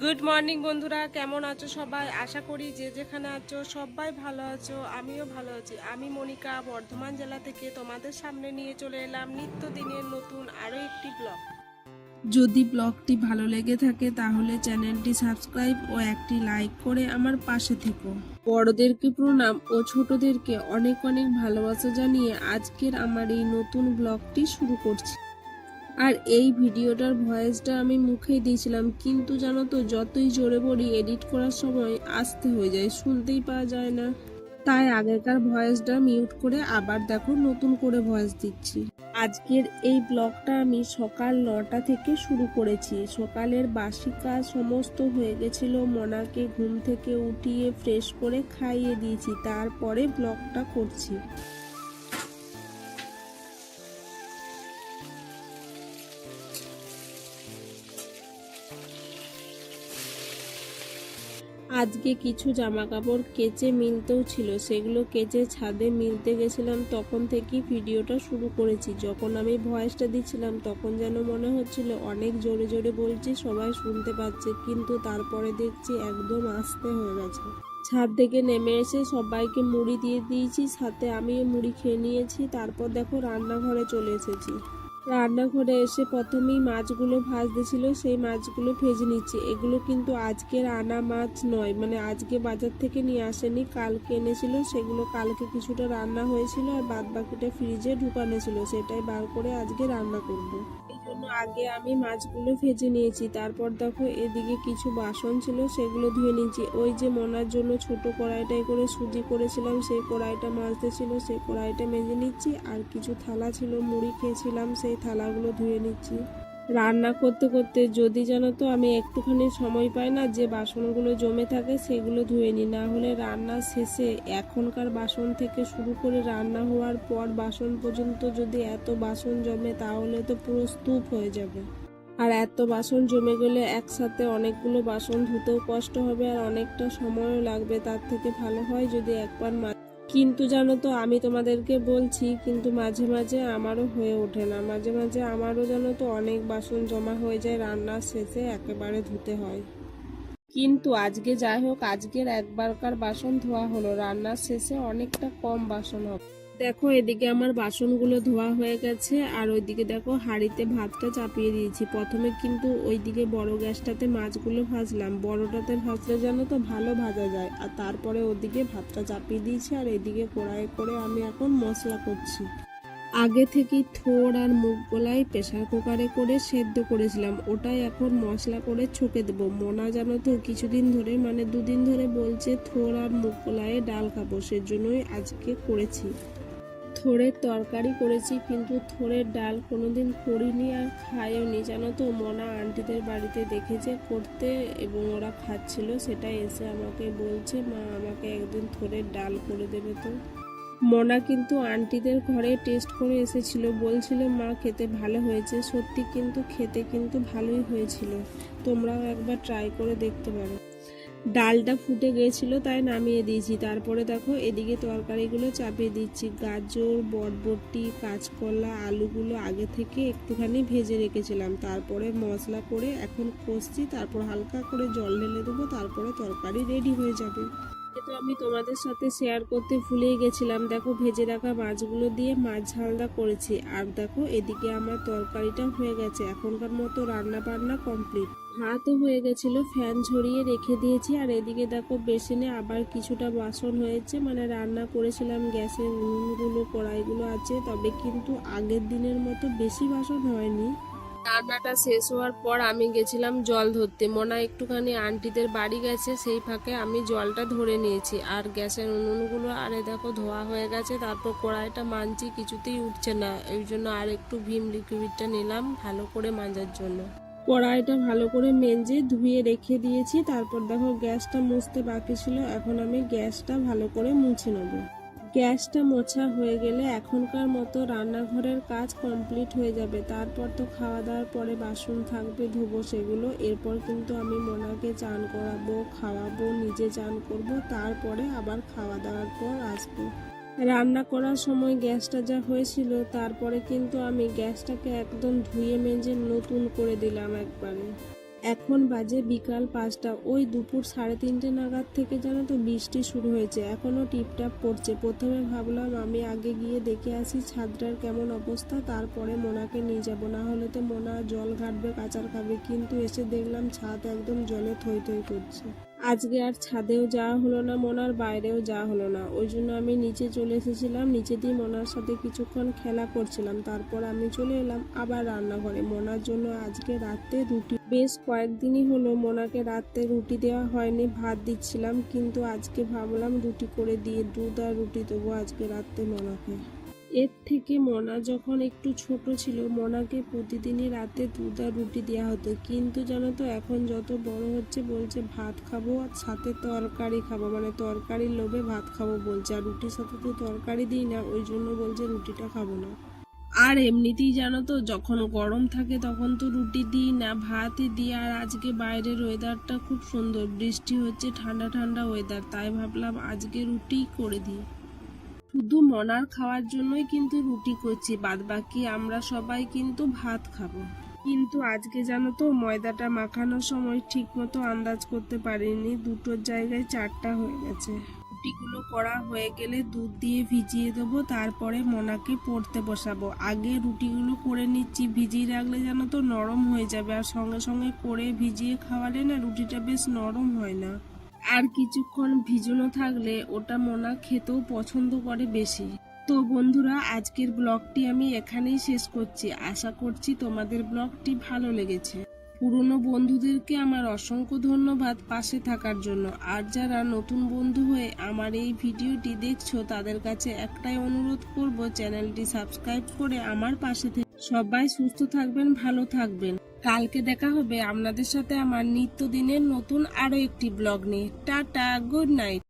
Good morning বন্ধুরা, কেমন আছো সবাই? আশা করি যে যেখানে আছো সবাই ভালো আছো। আমিও ভালো আছি। আমি মনিকা বর্ধমান জেলা থেকে তোমাদের সামনে নিয়ে চলে এলাম নিত্যদিনের নতুন আরও একটি ব্লগ। যদি ব্লগটি ভালো লেগে থাকে তাহলে চ্যানেলটি সাবস্ক্রাইব ও একটি লাইক করে আমার পাশে থেকো। বড়দেরকে প্রণাম ও ছোটদেরকে অনেক অনেক ভালোবাসা জানিয়ে আজকের আমার এই নতুন ব্লগটি শুরু করছি। আর এই ভিডিওটার ভয়েসটা আমি মুখেই দিয়েছিলাম, কিন্তু জানো তো যতই জোরে বলি এডিট করার সময় আস্তে হয়ে যায়, শুনতেই পাওয়া যায় না। তাই আগেকার ভয়েসটা মিউট করে আবার দেখো নতুন করে ভয়েস দিচ্ছি। আজকের এই ব্লগটা আমি সকাল 9টা থেকে শুরু করেছি। সকালের বাসি কাজ সমস্ত হয়ে গেছিল, মনাকে ঘুম থেকে উঠিয়ে ফ্রেশ করে খাইয়ে দিয়েছি, তারপরে ব্লগটা করছি। আজকে কিছু জামা কাপড় কেচে মিলতেও ছিল, সেগুলো কেচে ছাদে মিলতে গেছিলাম। তখন থেকেই ভিডিওটা শুরু করেছি। যখন আমি ভয়েসটা দিচ্ছিলাম তখন যেন মনে হচ্ছিল অনেক জোরে জোরে বলছি, সবাই শুনতে পাচ্ছে, কিন্তু তারপরে দেখছি একদম আস্তে হয়ে গেছে। ছাদ থেকে নেমে এসে সবাইকে মুড়ি দিয়ে দিয়েছি, সাথে আমিও মুড়ি খেয়ে নিয়েছি। তারপর দেখো রান্নাঘরে চলে এসেছি। রান্নাঘরে এসে প্রথমেই মাছগুলো ভাজতে ছিল, সেই মাছগুলো ভেজে নিচ্ছি। এগুলো কিন্তু আজকের আনা মাছ নয়, মানে আজকে বাজার থেকে নিয়ে আসেনি, কালকে এনেছিল। সেগুলো কালকে কিছুটা রান্না হয়েছিল আর বাদ বাকিটা ফ্রিজে ঢুকানো ছিল, সেটাই বার করে আজকে রান্না করব। এই জন্য আগে আমি মাছগুলো ভেজে নিয়েছি। তারপর দেখো এদিকে কিছু বাসন ছিল, সেগুলো ধুয়ে নিয়েছি। ওই যে মনার জন্য ছোট কড়াইটায় করে সুজি করেছিলাম, সেই কড়াইটা মাজতে ছিল, সেই কড়াইটা মেজে নিচ্ছি। আর কিছু থালা ছিল, মুড়ি খেয়েছিলাম, সেই থালাগুলো ধুয়ে নিচ্ছি। রান্না করতে করতে যদি জানো তো আমি একটুখানি সময় পাই না, যে বাসনগুলো জমে থাকে সেগুলো ধুয়ে নিই, না হলে রান্নার শেষে এখনকার বাসন থেকে শুরু করে রান্না হওয়ার পর বাসন পর্যন্ত যদি এত বাসন জমে তাহলে তো পুরো স্তূপ হয়ে যাবে। আর এত বাসন জমে গেলে একসাথে অনেকগুলো বাসন ধুতেও কষ্ট হবে আর অনেকটা সময়ও লাগবে। তার থেকে ভালো হয় যদি একবার। কিন্তু জানো তো আমি তোমাদেরকে বলছি, কিন্তু মাঝে মাঝে আমারও হয়ে ওঠে না। মাঝে মাঝে আমারও জানো তো অনেক বাসন জমা হয়ে যায়, রান্নার শেষে একেবারে ধুতে হয়। কিন্তু আজকে যাই হোক, আজকের একবারকার বাসন ধোয়া হলো, রান্নার শেষে অনেকটা কম বাসন হবে। দেখো এদিকে আমার বাসনগুলো ধোয়া হয়ে গেছে, আর ওইদিকে দেখো হাঁড়িতে ভাতটা চাপিয়ে দিয়েছি। প্রথমে কিন্তু ওইদিকে বড় গ্যাসটাতে মাছগুলো ভাজলাম, বড়টাতে ভাজলে জানো তো ভালো ভাজা যায়। আর তারপরে ওদিকে ভাতটা চাপিয়ে দিয়েছি, আর এদিকে কড়াইয়ে করে আমি এখন মশলা করছি। আগে থেকেই থোড় আর মুগ কলাই প্রেসার কুকারে করে সেদ্ধ করেছিলাম, ওটাই এখন মশলা করে ছকে দেবো। মোনা জানো তো কিছুদিন ধরে, মানে দুদিন ধরে বলছে থোড় আর মুগ কলাইয়ে ডাল খাবো, সেজন্যই আজকে করেছি। থোড়ের তরকারি করেছি, কিন্তু থোড়ের ডাল কোনোদিন করিনি আর খাইও নি। জানো তো মোনা আন্টিদের বাড়িতে দেখেছে করতে এবং ওরা খাচ্ছিল, সেটা এসে আমাকে বলছে, মা আমাকে একদিন থোড়ের ডাল করে দেবে তো। মোনা কিন্তু আন্টিদের ঘরে টেস্ট করে এসেছিল, বলছিল মা খেতে ভালো হয়েছে। সত্যি কিন্তু খেতে কিন্তু ভালোই হয়েছিল, তোমরাও একবার ট্রাই করে দেখতে পারো। ডালটা ফুটে গিয়েছিল তাই নামিয়ে দিয়েছি। তারপরে দেখো এদিকে তরকারিগুলো চাপিয়ে দিচ্ছি। গাজর, বরবটি, কাঁচকলা, আলুগুলো আগে থেকে একটুখানি ভেজে রেখেছিলাম, তারপরে মশলা করে এখন কষছি। তারপর হালকা করে জল ঢেলে দেবো, তারপরে তরকারি রেডি হয়ে যাবে। তো আমি তোমাদের সাথে শেয়ার করতে ভুলেই গেছিলাম, দেখো ভেজে রাখা মাছগুলো দিয়ে মাছ ঝালদা করেছি। আর দেখো এদিকে আমার তরকারিটা হয়ে গেছে, এখনকার মতো রান্না বান্না কমপ্লিট। ভাতও হয়ে গেছিল, ফ্যান ঝরিয়ে রেখে দিয়েছি। আর এদিকে দেখো বেসিনে আবার কিছুটা বাসন হয়েছে, মানে রান্না করেছিলাম, গ্যাসের উনুনগুলো কড়াইগুলো আছে, তবে কিন্তু আগের দিনের মতো বেশি বাসন হয়নি। রান্নাটা শেষ হওয়ার পর আমি গেছিলাম জল ধরতে, মনে একটুখানি আন্টিদের বাড়ি গেছে, সেই ফাঁকে আমি জলটা ধরে নিয়েছি। আর গ্যাসের উনুনগুলো আরে দেখো ধোয়া হয়ে গেছে। তারপর কড়াইটা মানছি কিছুতেই উঠছে না, এই জন্য আর একটু ভিম লিকুইডটা নিলাম ভালো করে মাজার জন্য। কড়াইটা ভালো করে মেজে ধুয়ে রেখে দিয়েছি। তারপর দেখো গ্যাসটা মুছতে বাকি ছিল, এখন আমি গ্যাসটা ভালো করে মুছে নেবো। গ্যাসটা মোছা হয়ে গেলে এখনকার মতো রান্নাঘরের কাজ কমপ্লিট হয়ে যাবে। তারপর তো খাওয়া দাওয়ার পরে বাসন থাকবে, ধোবো সেগুলো। এরপর কিন্তু আমি মোনাকে চান করাবো, খাওয়াবো, নিজে চান করব, তারপরে আবার খাওয়া দাওয়ার পর আসবো। রান্না করার সময় গ্যাসটা যা হয়েছিল, তারপরে কিন্তু আমি গ্যাসটাকে একদম ধুয়ে মেজে নতুন করে দিলাম একবারে। এখন বাজে বিকাল 5টা। ওই দুপুর 3:30 নাগাদ থেকে জানো তো বৃষ্টি শুরু হয়েছে, এখনো টিপটাপ পড়ছে। প্রথমে ভাবলাম আমি আগে গিয়ে দেখে আসি ছাদটার কেমন অবস্থা, তারপরে মোনাকে নিয়ে যাব, না হলে তো মোনা জল ঘাটবে, কাচার খাবে। কিন্তু এসে দেখলাম ছাদ একদম জলে থই থই করছে। আজকে আর ছাদেও যাওয়া হলো না, মোনার বাইরেও যাওয়া হলো না। ওই জন্য আমি নিচে চলে এসেছিলাম, নিচে দিয়ে মোনার সাথে কিছুক্ষণ খেলা করছিলাম। তারপর আমি চলে এলাম আবার রান্নাঘরে। মোনার জন্য আজকে রাতে রুটি, বেশ কয়েকদিনই হলো মোনাকে রাতে রুটি দেওয়া হয়নি, ভাত দিচ্ছিলাম। কিন্তু আজকে ভাবলাম রুটি করে দিয়ে দুধ আর রুটি দেবো আজকে রাতে মোনাকে। এর থেকে মোনা যখন একটু ছোট ছিল, মোনাকে প্রতিদিনই রাতে দুধ আর রুটি দেওয়া হতো। কিন্তু জানো তো এখন যত বড় হচ্ছে বলছে ভাত খাবো আর সাথে তরকারি খাবো, মানে তরকারির লোভে ভাত খাবো বলছে। আর রুটির সাথে তো তরকারি দিই না, ওই জন্য বলছে রুটিটা খাবো না। আর এমনিতেই জানো তো যখন গরম থাকে তখন তো রুটি দিই না, ভাতই দিই। আর আজকে বাইরের ওয়েদারটা খুব সুন্দর, বৃষ্টি হচ্ছে, ঠান্ডা ঠান্ডা ওয়েদার, তাই ভাবলাম আজকে রুটিই করে দিই। শুধু মনার খাওয়ার জন্যই কিন্তু রুটি করছি, বাদ বাকি আমরা সবাই কিন্তু ভাত খাবো। কিন্তু আজকে জানো তো ময়দাটা মাখানোর সময় ঠিক মতো আন্দাজ করতে পারিনি, দুটোর জায়গায় 4টা হয়ে গেছে। রুটিগুলো করা হয়ে গেলে দুধ দিয়ে ভিজিয়ে দেবো, তারপরে মোনাকে পড়তে বসাবো। আগে রুটিগুলো করে নিচ্ছি, ভিজিয়ে রাখলে জানো তো নরম হয়ে যাবে, আর সঙ্গে সঙ্গে করে ভিজিয়ে খাওয়ালে না রুটিটা বেশ নরম হয় না। আর কিছুক্ষণ ভিজানো থাকলে ওটা মোনা খেতেও পছন্দ করে বেশি। তো বন্ধুরা, আজকের ব্লগটি আমি এখানেই শেষ করছি। আশা করছি তোমাদের ব্লগটি ভালো লেগেছে। পুরনো বন্ধুদেরকে আমার অসংখ্য ধন্যবাদ পাশে থাকার জন্য। আর যারা নতুন বন্ধু হয়ে আমার এই ভিডিওটি দেখছো তাদের কাছে একটাই অনুরোধ করব, চ্যানেলটি সাবস্ক্রাইব করে আমার পাশে থেকে। সবাই সুস্থ থাকবেন, ভালো থাকবেন। কালকে দেখা হবে আপনাদের সাথে আমার নিত্যদিনের নতুন আরো একটি ব্লগ নিয়ে। Tata, good night.